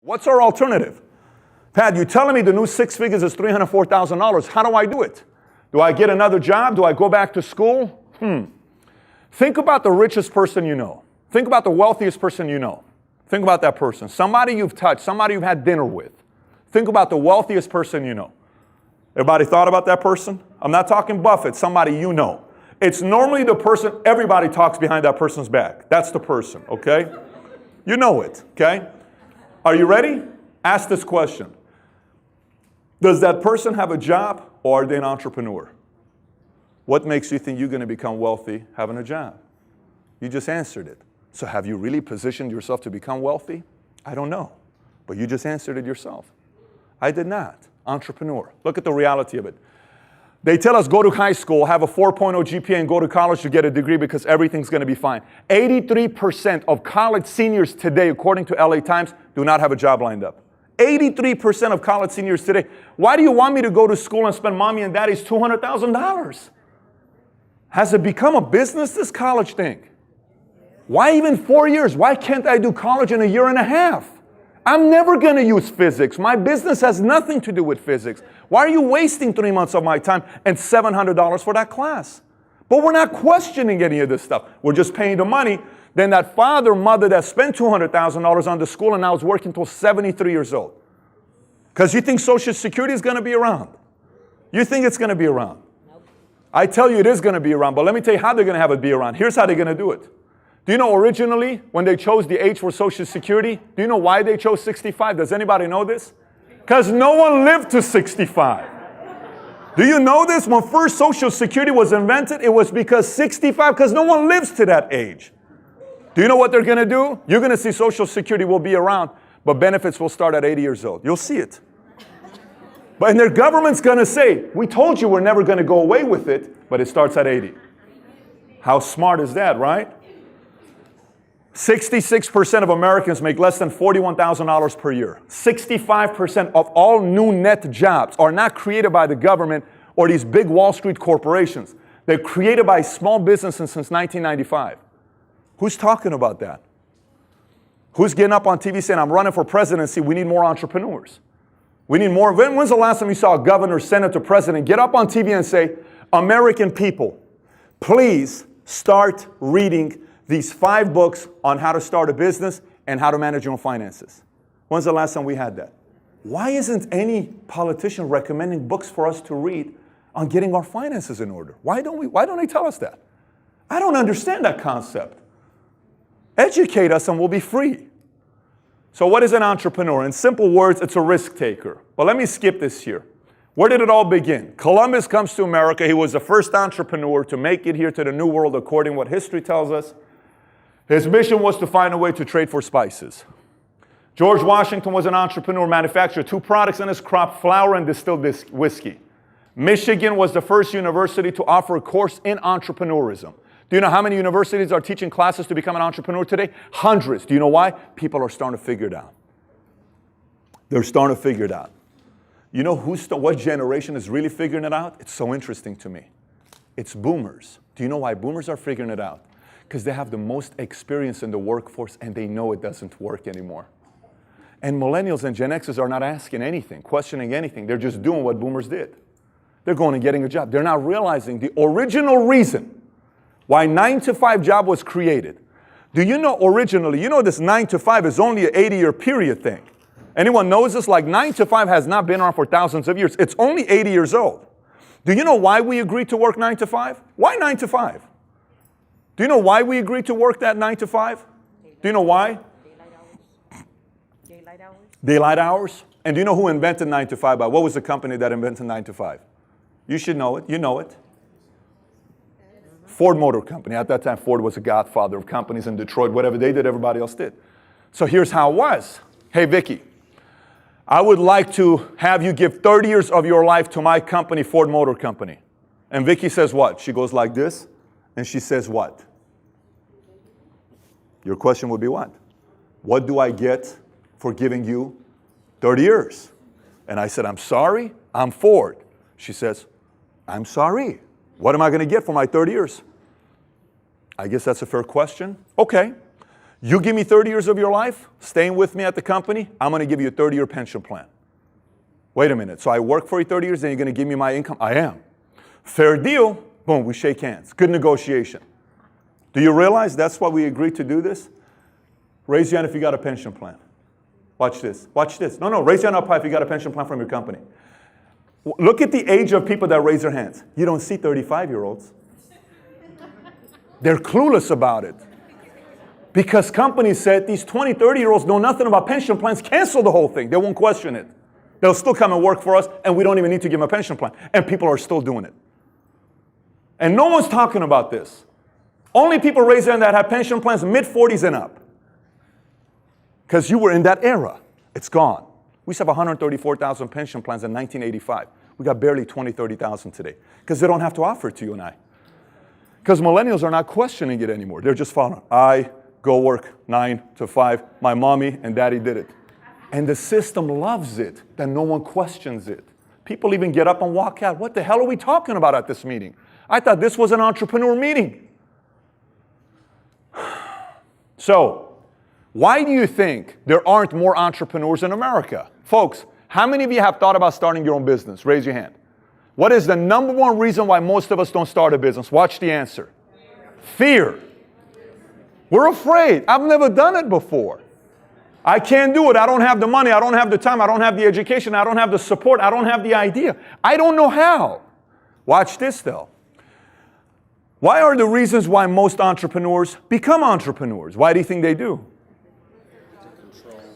What's our alternative? Pat, you're telling me the new six figures is $304,000. How do I do it? Do I get another job? Do I go back to school? Think about the richest person you know. Think about the wealthiest person you know. Think about that person. Somebody you've touched, somebody you've had dinner with. Think about the wealthiest person you know. Everybody thought about that person? I'm not talking Buffett, somebody you know. It's normally the person everybody talks behind that person's back. That's the person, okay? You know it, okay? Are you ready? Ask this question. Does that person have a job or are they an entrepreneur? What makes you think you're going to become wealthy having a job? You just answered it. So have you really positioned yourself to become wealthy? I don't know. But you just answered it yourself. I did not. Entrepreneur. Look at the reality of it. They tell us go to high school, have a 4.0 GPA, and go to college to get a degree because everything's going to be fine. 83% of college seniors today, according to LA Times, do not have a job lined up. 83% of college seniors today. Why do you want me to go to school and spend mommy and daddy's $200,000? Has it become a business, this college thing? Why even 4 years? Why can't I do college in a year and a half? I'm never going to use physics. My business has nothing to do with physics. Why are you wasting 3 months of my time and $700 for that class? But we're not questioning any of this stuff. We're just paying the money. Then that father, mother that spent $200,000 on the school and now is working until 73 years old. Because you think Social Security is going to be around. You think it's going to be around. I tell you it is going to be around, but let me tell you how they're going to have it be around. Here's how they're going to do it. Do you know originally when they chose the age for Social Security, do you know why they chose 65? Does anybody know this? Because no one lived to 65. Do you know this? When first Social Security was invented, it was because 65, because no one lives to that age. Do you know what they're going to do? You're going to see Social Security will be around, but benefits will start at 80 years old. You'll see it. But and their government's going to say, we told you we're never going to go away with it, but it starts at 80. How smart is that, right? 66% of Americans make less than $41,000 per year. 65% of all new net jobs are not created by the government or these big Wall Street corporations. They're created by small businesses since 1995. Who's talking about that? Who's getting up on TV saying, I'm running for presidency, we need more entrepreneurs? We need more. When's the last time you saw a governor, senator, president get up on TV and say, American people, please start reading these 5 books on how to start a business and how to manage your own finances? When's the last time we had that? Why isn't any politician recommending books for us to read on getting our finances in order? Why don't they tell us that? I don't understand that concept. Educate us and we'll be free. So what is an entrepreneur? In simple words, it's a risk taker. But let me skip this here. Where did it all begin? Columbus comes to America. He was the first entrepreneur to make it here to the New World according to what history tells us. His mission was to find a way to trade for spices. George Washington was an entrepreneur, manufactured 2 products in his crop, flour and distilled whiskey. Michigan was the first university to offer a course in entrepreneurism. Do you know how many universities are teaching classes to become an entrepreneur today? Hundreds. Do you know why? People are starting to figure it out. They're starting to figure it out. You know what generation is really figuring it out? It's so interesting to me. It's boomers. Do you know why boomers are figuring it out? Because they have the most experience in the workforce and they know it doesn't work anymore. And millennials and Gen Xers are not asking anything, questioning anything. They're just doing what boomers did. They're going and getting a job. They're not realizing the original reason why 9-to-5 job was created. Do you know originally, you know this 9-to-5 is only an 80-year period thing. Anyone knows this? Like 9-to-5 has not been around for thousands of years. It's only 80 years old. Do you know why we agreed to work 9-to-5? Why 9-to-5? Do you know why we agreed to work that 9-to-5? Do you know why? Daylight hours. Daylight hours. And do you know who invented 9-to-5? What was the company that invented 9-to-5? You should know it. You know it. Ford Motor Company. At that time, Ford was a godfather of companies in Detroit. Whatever they did, everybody else did. So here's how it was. Hey, Vicky, I would like to have you give 30 years of your life to my company, Ford Motor Company. And Vicky says what? She goes like this, and she says what? Your question would be what? What do I get for giving you 30 years? And I said, I'm sorry, I'm Ford. She says, I'm sorry. What am I going to get for my 30 years? I guess that's a fair question. Okay. You give me 30 years of your life, staying with me at the company, I'm going to give you a 30-year pension plan. Wait a minute, so I work for you 30 years, then you're going to give me my income? I am. Fair deal, boom, we shake hands. Good negotiation. Do you realize that's why we agreed to do this? Raise your hand if you got a pension plan. Watch this. Watch this. No, raise your hand up high if you got a pension plan from your company. Look at the age of people that raise their hands. You don't see 35-year-olds. They're clueless about it. Because companies said these 20, 30-year-olds know nothing about pension plans, cancel the whole thing. They won't question it. They'll still come and work for us, and we don't even need to give them a pension plan. And people are still doing it. And no one's talking about this. Only people raise their hand that have pension plans mid-40s and up. Because you were in that era. It's gone. We used to have 134,000 pension plans in 1985. We got barely 20, 30,000 today. Because they don't have to offer it to you and I. Because millennials are not questioning it anymore. They're just following. I go work 9 to 5. My mommy and daddy did it. And the system loves it, that no one questions it. People even get up and walk out. What the hell are we talking about at this meeting? I thought this was an entrepreneur meeting. So, why do you think there aren't more entrepreneurs in America? Folks, how many of you have thought about starting your own business? Raise your hand. What is the number one reason why most of us don't start a business? Watch the answer. Fear. We're afraid. I've never done it before. I can't do it. I don't have the money. I don't have the time. I don't have the education. I don't have the support. I don't have the idea. I don't know how. Watch this though. Why are the reasons why most entrepreneurs become entrepreneurs? Why do you think they do?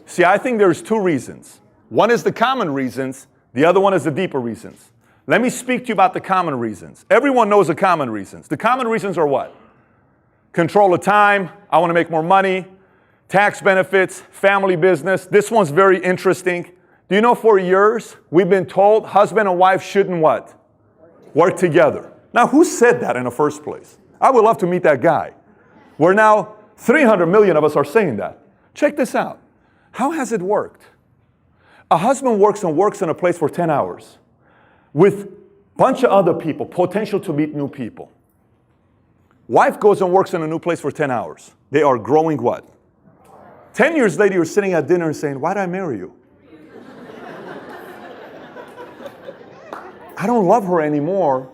See, I think there's two reasons. One is the common reasons. The other one is the deeper reasons. Let me speak to you about the common reasons. Everyone knows the common reasons. The common reasons are what? Control of time. I want to make more money. Tax benefits, family business. This one's very interesting. Do you know for years we've been told husband and wife shouldn't what? Work together. Now who said that in the first place? I would love to meet that guy. We're now 300 million of us are saying that. Check this out. How has it worked? A husband works in a place for 10 hours with a bunch of other people, potential to meet new people. Wife goes and works in a new place for 10 hours. They are growing what? 10 years later, you're sitting at dinner and saying, why did I marry you? I don't love her anymore.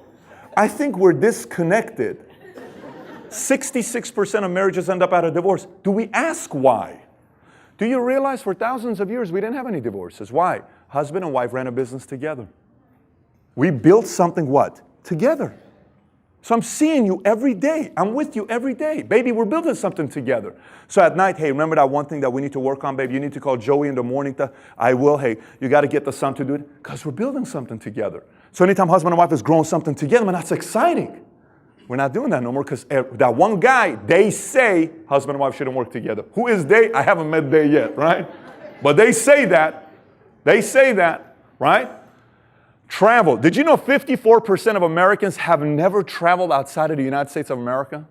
I think we're disconnected. 66% of marriages end up at a divorce. Do we ask why? Do you realize for thousands of years we didn't have any divorces? Why? Husband and wife ran a business together. We built something what? Together. So I'm seeing you every day. I'm with you every day. Baby, we're building something together. So at night, hey, remember that one thing that we need to work on, baby? You need to call Joey in the morning. I will. Hey, you got to get the son to do it. Because we're building something together. So anytime husband and wife is growing something together, man, that's exciting. We're not doing that no more because that one guy, they say husband and wife shouldn't work together. Who is they? I haven't met they yet, right? But they say that. They say that, right? Travel. Did you know 54% of Americans have never traveled outside of the United States of America?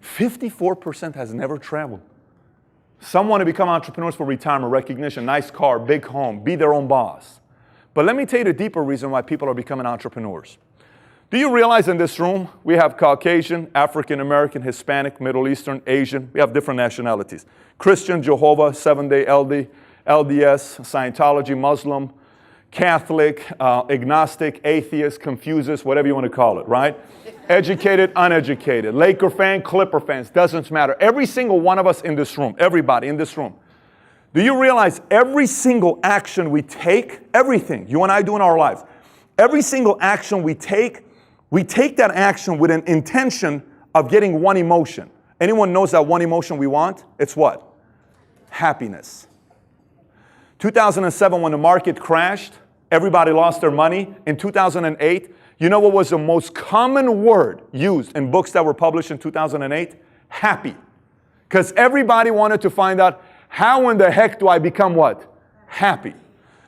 54% has never traveled. Some want to become entrepreneurs for retirement, recognition, nice car, big home, be their own boss. But let me tell you the deeper reason why people are becoming entrepreneurs. Do you realize in this room, we have Caucasian, African American, Hispanic, Middle Eastern, Asian. We have different nationalities. Christian, Jehovah, Seventh-day LDS, Scientology, Muslim, Catholic, agnostic, atheist, Confucius, whatever you want to call it, right? Educated, uneducated, Laker fan, Clipper fans, doesn't matter. Every single one of us in this room, everybody in this room. Do you realize every single action we take, everything you and I do in our lives, every single action we take that action with an intention of getting one emotion. Anyone knows that one emotion we want? It's what? Happiness. 2007, when the market crashed, everybody lost their money. In 2008, you know what was the most common word used in books that were published in 2008? Happy. Because everybody wanted to find out, how in the heck do I become what? Happy.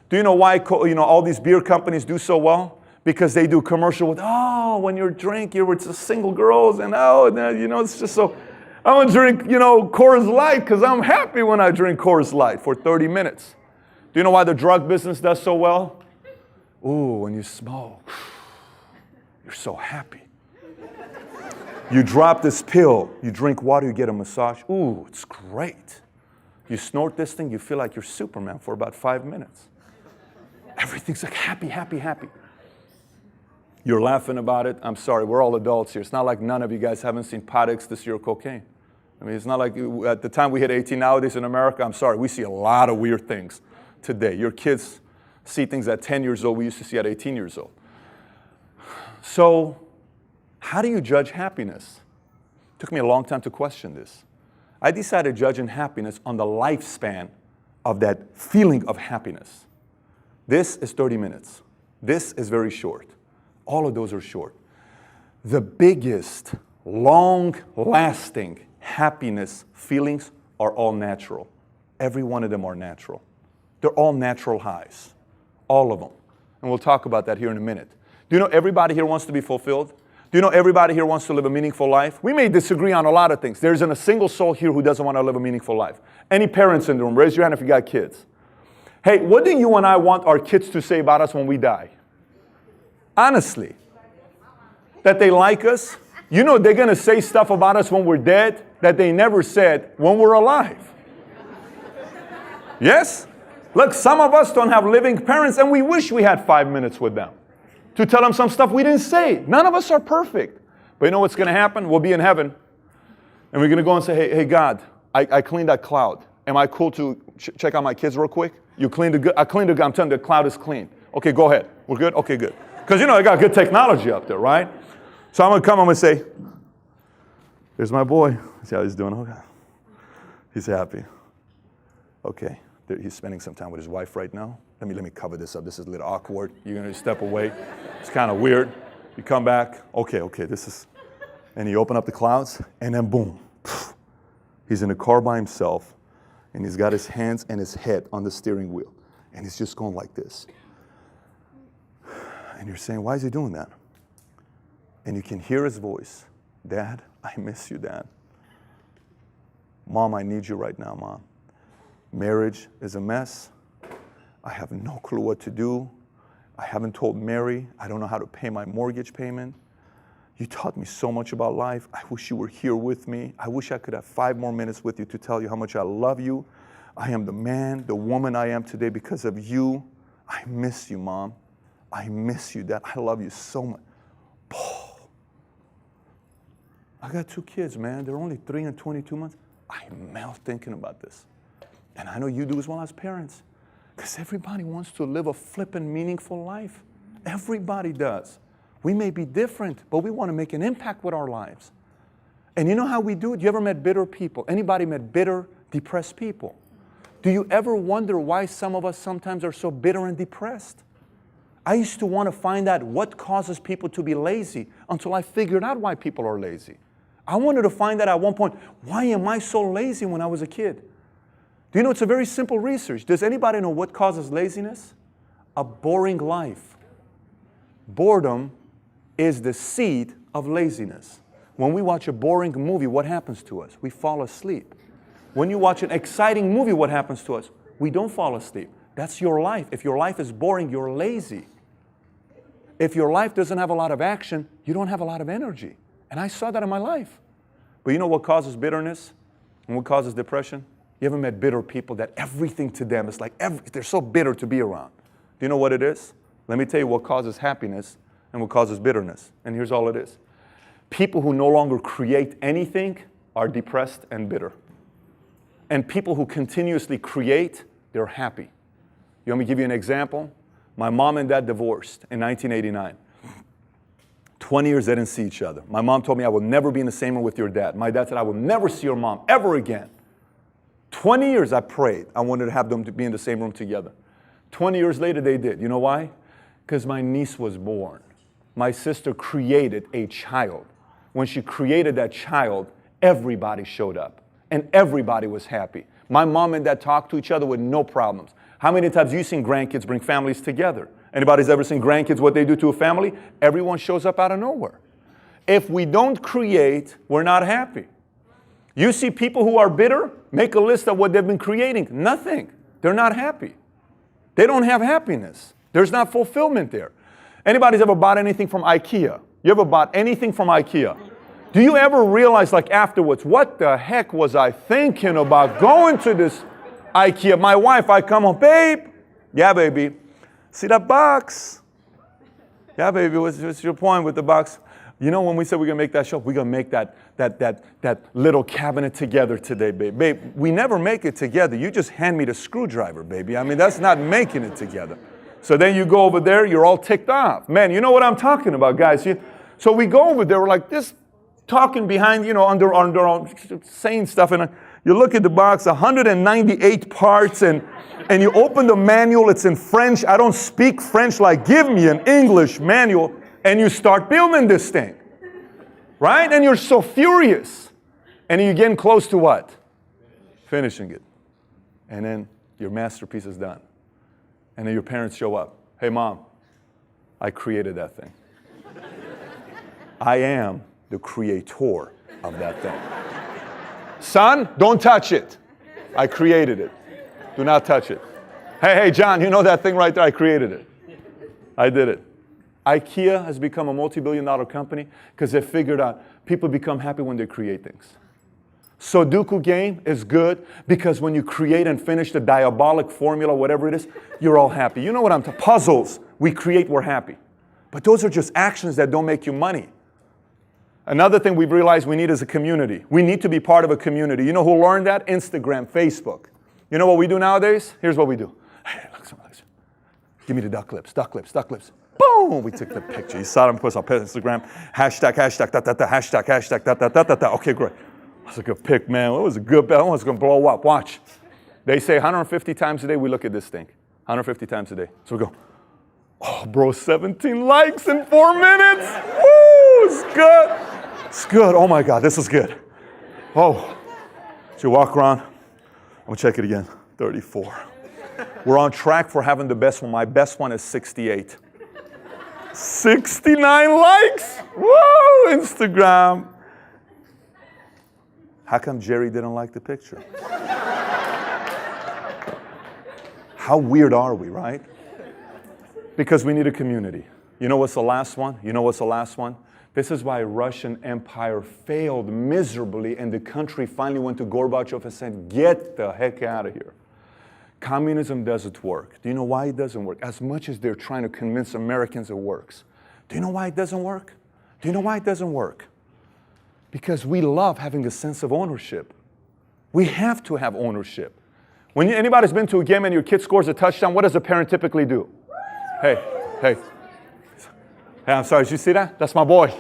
Do you know why all these beer companies do so well? Because they do commercial with, when you drink, you're with single girls, and it's just so, I'm going to drink, Coors Light because I'm happy when I drink Coors Light for 30 minutes. Do you know why the drug business does so well? Ooh, when you smoke, you're so happy. You drop this pill, you drink water, you get a massage. Ooh, it's great. You snort this thing, you feel like you're Superman for about 5 minutes. Everything's like happy, happy, happy. You're laughing about it. I'm sorry, we're all adults here. It's not like none of you guys haven't seen pot, ecstasy, or cocaine. I mean, it's not like at the time we hit 18 nowadays in America, I'm sorry, we see a lot of weird things today. Your kids see things at 10 years old we used to see at 18 years old. So, how do you judge happiness? It took me a long time to question this. I decided judging happiness on the lifespan of that feeling of happiness. This is 30 minutes. This is very short. All of those are short. The biggest, long-lasting happiness feelings are all natural. Every one of them are natural. They're all natural highs. All of them. And we'll talk about that here in a minute. Do you know everybody here wants to be fulfilled? Do you know everybody here wants to live a meaningful life? We may disagree on a lot of things. There isn't a single soul here who doesn't want to live a meaningful life. Any parents in the room, raise your hand if you got kids. Hey, what do you and I want our kids to say about us when we die? Honestly. That they like us? You know they're going to say stuff about us when we're dead that they never said when we're alive. Yes? Look, some of us don't have living parents and we wish we had 5 minutes with them to tell them some stuff we didn't say. None of us are perfect. But you know what's going to happen? We'll be in heaven. And we're going to go and say, hey God, I cleaned that cloud. Am I cool to check out my kids real quick? You cleaned the good. I cleaned the good. I'm telling you, the cloud is clean. Okay, go ahead. We're good? Okay, good. Because you know, I got good technology up there, right? So I'm going to come, I'm going to say, there's my boy. See how he's doing? Okay. He's happy. Okay. He's spending some time with his wife right now. Let me cover this up. This is a little awkward. You're going to step away. It's kind of weird. You come back. Okay, this is... And you open up the clouds, and then boom. He's in the car by himself, and he's got his hands and his head on the steering wheel. And he's just going like this. And you're saying, why is he doing that? And you can hear his voice. Dad, I miss you, Dad. Mom, I need you right now, Mom. Marriage is a mess. I have no clue what to do. I haven't told Mary. I don't know how to pay my mortgage payment. You taught me so much about life. I wish you were here with me. I wish I could have 5 more minutes with you to tell you how much I love you. I am the man, the woman I am today because of you. I miss you, Mom. I miss you, Dad. I love you so much. I got 2 kids, man. They're only 3 and 22 months. I melt thinking about this. And I know you do as well as parents. Because everybody wants to live a flippin' meaningful life. Everybody does. We may be different, but we want to make an impact with our lives. And you know how we do it? You ever met bitter people? Anybody met bitter, depressed people? Do you ever wonder why some of us sometimes are so bitter and depressed? I used to want to find out what causes people to be lazy until I figured out why people are lazy. I wanted to find out at one point, why am I so lazy when I was a kid? Do you know, it's a very simple research. Does anybody know what causes laziness? A boring life. Boredom is the seed of laziness. When we watch a boring movie, what happens to us? We fall asleep. When you watch an exciting movie, what happens to us? We don't fall asleep. That's your life. If your life is boring, you're lazy. If your life doesn't have a lot of action, you don't have a lot of energy. And I saw that in my life. But you know what causes bitterness and what causes depression? You ever met bitter people that everything to them is like, they're so bitter to be around? Do you know what it is? Let me tell you what causes happiness and what causes bitterness. And here's all it is. People who no longer create anything are depressed and bitter. And people who continuously create, they're happy. You want me to give you an example? My mom and dad divorced in 1989. 20 years they didn't see each other. My mom told me, I will never be in the same room with your dad. My dad said, I will never see your mom ever again. 20 years I prayed. I wanted to have them to be in the same room together. 20 years later they did. You know why? Because my niece was born. My sister created a child. When she created that child, everybody showed up. And everybody was happy. My mom and dad talked to each other with no problems. How many times have you seen grandkids bring families together? Anybody's ever seen grandkids, what they do to a family? Everyone shows up out of nowhere. If we don't create, we're not happy. You see people who are bitter, make a list of what they've been creating. Nothing. They're not happy. They don't have happiness. There's not fulfillment there. Anybody's ever bought anything from IKEA? You ever bought anything from IKEA? Do you ever realize, like afterwards, what the heck was I thinking about going to this IKEA? My wife, I come home, babe. Yeah, baby. See that box? Yeah, baby, what's your point with the box? You know, when we said we're going to make that shelf, we're going to make that little cabinet together today, babe. Babe, we never make it together. You just hand me the screwdriver, baby. I mean, that's not making it together. So then you go over there, you're all ticked off. Man, you know what I'm talking about, guys. So we go over there, we're like this, talking behind, you know, under saying stuff. And you look at the box, 198 parts, and you open the manual, it's in French. I don't speak French, like give me an English manual. And you start building this thing, right? And you're so furious. And you're getting close to what? Finishing it. And then your masterpiece is done. And then your parents show up. Hey, Mom, I created that thing. I am the creator of that thing. Son, don't touch it. I created it. Do not touch it. Hey, John, you know that thing right there? I created it. I did it. IKEA has become a multi-billion-dollar company because they figured out people become happy when they create things. Sudoku game is good because when you create and finish the diabolic formula, whatever it is, you're all happy. You know what I'm talking about? Puzzles, we create, we're happy. But those are just actions that don't make you money. Another thing we've realized we need is a community. We need to be part of a community. You know who learned that? Instagram, Facebook. You know what we do nowadays? Here's what we do. Hey, look, give me the duck lips. Boom! We took the picture. You saw them, of course, on Instagram. Hashtag, hashtag. Okay, great. That was a good pic, man. It was a good bet. It's going to blow up. Watch. They say 150 times a day we look at this thing. 150 times a day. So we go, oh, bro, 17 likes in 4 minutes. Woo! It's good. It's good. Oh, my God, this is good. Oh. So you walk around. I'm going to check it again. 34. We're on track for having the best one. My best one is 68. 69 likes. Whoa, Instagram. How come Jerry didn't like the picture? How weird are we, right? Because we need a community. You know what's the last one? This is why Russian Empire failed miserably and the country finally went to Gorbachev and said, get the heck out of here. Communism doesn't work. Do you know why it doesn't work? As much as they're trying to convince Americans it works. Do you know why it doesn't work? Because we love having a sense of ownership. We have to have ownership. When anybody's been to a game and your kid scores a touchdown, what does a parent typically do? Hey, I'm sorry, did you see that? That's my boy.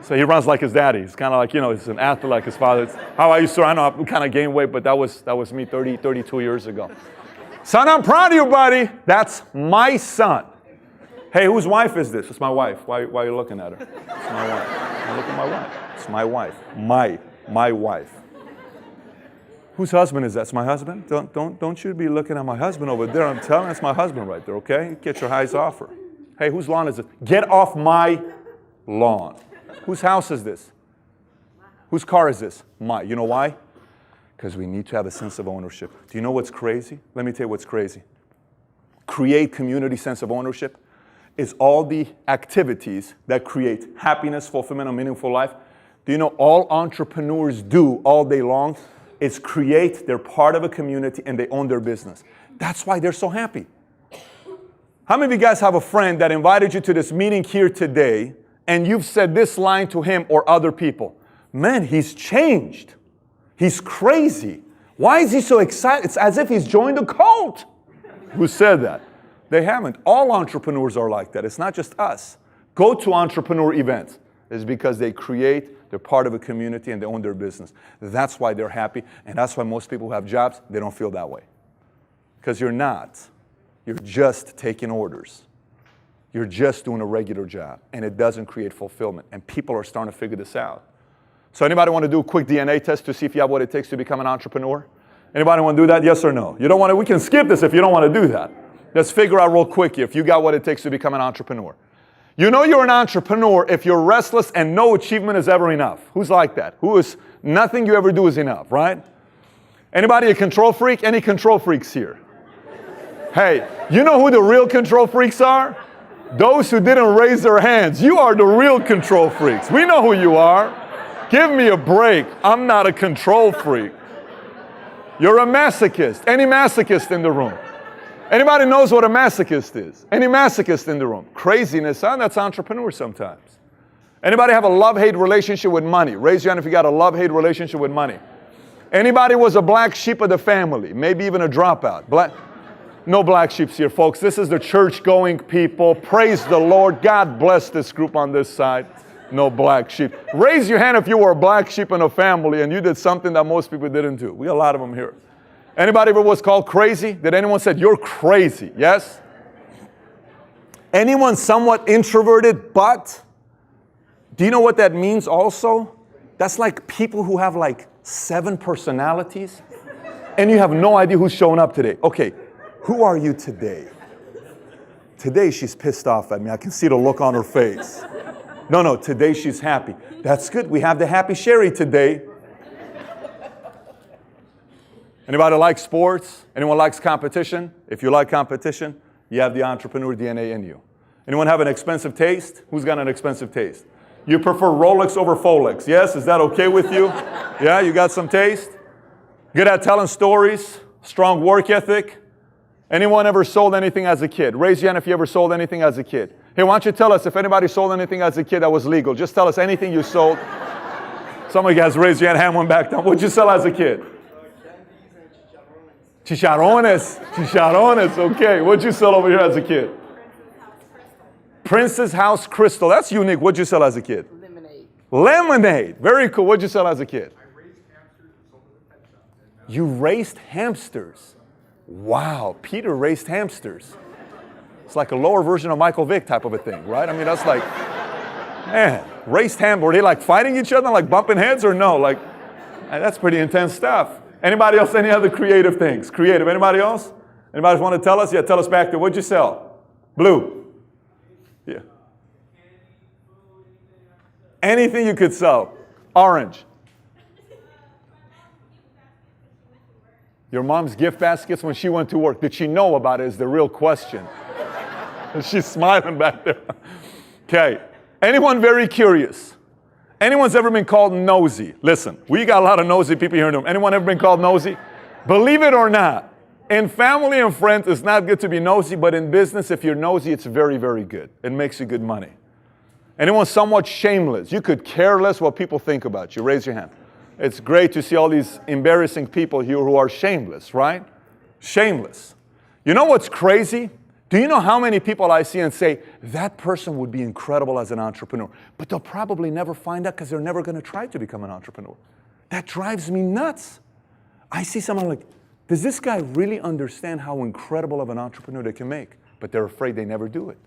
So he runs like his daddy. He's kind of like, he's an athlete like his father. How I used to, I know I kind of gained weight, but that was me 32 years ago. Son, I'm proud of you, buddy. That's my son. Hey, whose wife is this? It's my wife. Why are you looking at her? It's my wife. Look at my wife. It's my wife. My wife. Whose husband is that? It's my husband? Don't you be looking at my husband over there. I'm telling you, it's my husband right there, okay? Get your eyes off her. Hey, whose lawn is it? Get off my lawn. Whose house is this? Whose car is this? Mine. You know why? Because we need to have a sense of ownership. Do you know what's crazy? Let me tell you what's crazy. Create community sense of ownership is all the activities that create happiness, fulfillment, and meaningful life. Do you know all entrepreneurs do all day long is create, they're part of a community, and they own their business. That's why they're so happy. How many of you guys have a friend that invited you to this meeting here today, and you've said this line to him or other people? Man, he's changed. He's crazy. Why is he so excited? It's as if he's joined a cult. Who said that? They haven't. All entrepreneurs are like that. It's not just us. Go to entrepreneur events. It's because they create, they're part of a community, and they own their business. That's why they're happy, and that's why most people who have jobs, they don't feel that way. Because you're not. You're just taking orders. You're just doing a regular job, and it doesn't create fulfillment. And people are starting to figure this out. So anybody want to do a quick DNA test to see if you have what it takes to become an entrepreneur? Anybody want to do that? Yes or no? You don't want to? We can skip this if you don't want to do that. Let's figure out real quick if you got what it takes to become an entrepreneur. You know you're an entrepreneur if you're restless and no achievement is ever enough. Who's like that? Who is nothing you ever do is enough, right? Anybody a control freak? Any control freaks here? Hey, you know who the real control freaks are? Those who didn't raise their hands. You are the real control freaks. We know who you are. Give me a break. I'm not a control freak. You're a masochist. Any masochist in the room? Anybody knows what a masochist is? Any masochist in the room? Craziness, huh? That's entrepreneur sometimes. Anybody have a love-hate relationship with money? Raise your hand if you got a love-hate relationship with money. Anybody was a black sheep of the family? Maybe even a dropout? No black sheeps here, folks. This is the church-going people. Praise the Lord. God bless this group on this side. No black sheep. Raise your hand if you were a black sheep in a family and you did something that most people didn't do. We got a lot of them here. Anybody ever was called crazy? Did anyone say, you're crazy? Yes? Anyone somewhat introverted, but do you know what that means also? That's like people who have like 7 personalities and you have no idea who's showing up today. Okay, who are you today? Today she's pissed off at me. I can see the look on her face. No, today she's happy. That's good. We have the happy Sherry today. Anybody like sports? Anyone likes competition? If you like competition, you have the entrepreneur DNA in you. Anyone have an expensive taste? Who's got an expensive taste? You prefer Rolex over Folex? Yes? Is that okay with you? Yeah, you got some taste? Good at telling stories? Strong work ethic? Anyone ever sold anything as a kid? Raise your hand if you ever sold anything as a kid. Hey, why don't you tell us if anybody sold anything as a kid that was legal? Just tell us anything you sold. Some of you guys raised your hand one back down. What'd you sell as a kid? Chicharrones. Chicharrones, okay. What'd you sell over here as a kid? Prince's House Crystal. That's unique. What'd you sell as a kid? Lemonade. Lemonade. Very cool. What'd you sell as a kid? I raised hamsters and sold at the pet shop. You raised hamsters. Wow. Peter raised hamsters. It's like a lower version of Michael Vick type of a thing, right? I mean, that's like, man, raised ham. Were they like fighting each other, like bumping heads or no? Like, that's pretty intense stuff. Anybody else, any other creative things? Creative, anybody else? Anybody want to tell us? Yeah, tell us back there. What'd you sell? Blue. Yeah. Anything you could sell. Orange. Your mom's gift baskets when she went to work. Did she know about it is the real question. She's smiling back there. Okay. Anyone very curious? Anyone's ever been called nosy? Listen, we got a lot of nosy people here in the room. Anyone ever been called nosy? Believe it or not, in family and friends, it's not good to be nosy, but in business, if you're nosy, it's very, very good. It makes you good money. Anyone somewhat shameless? You could care less what people think about you. Raise your hand. It's great to see all these embarrassing people here who are shameless, right? Shameless. You know what's crazy? Do you know how many people I see and say, that person would be incredible as an entrepreneur, but they'll probably never find out because they're never going to try to become an entrepreneur. That drives me nuts. I see someone like, does this guy really understand how incredible of an entrepreneur they can make? But they're afraid they never do it.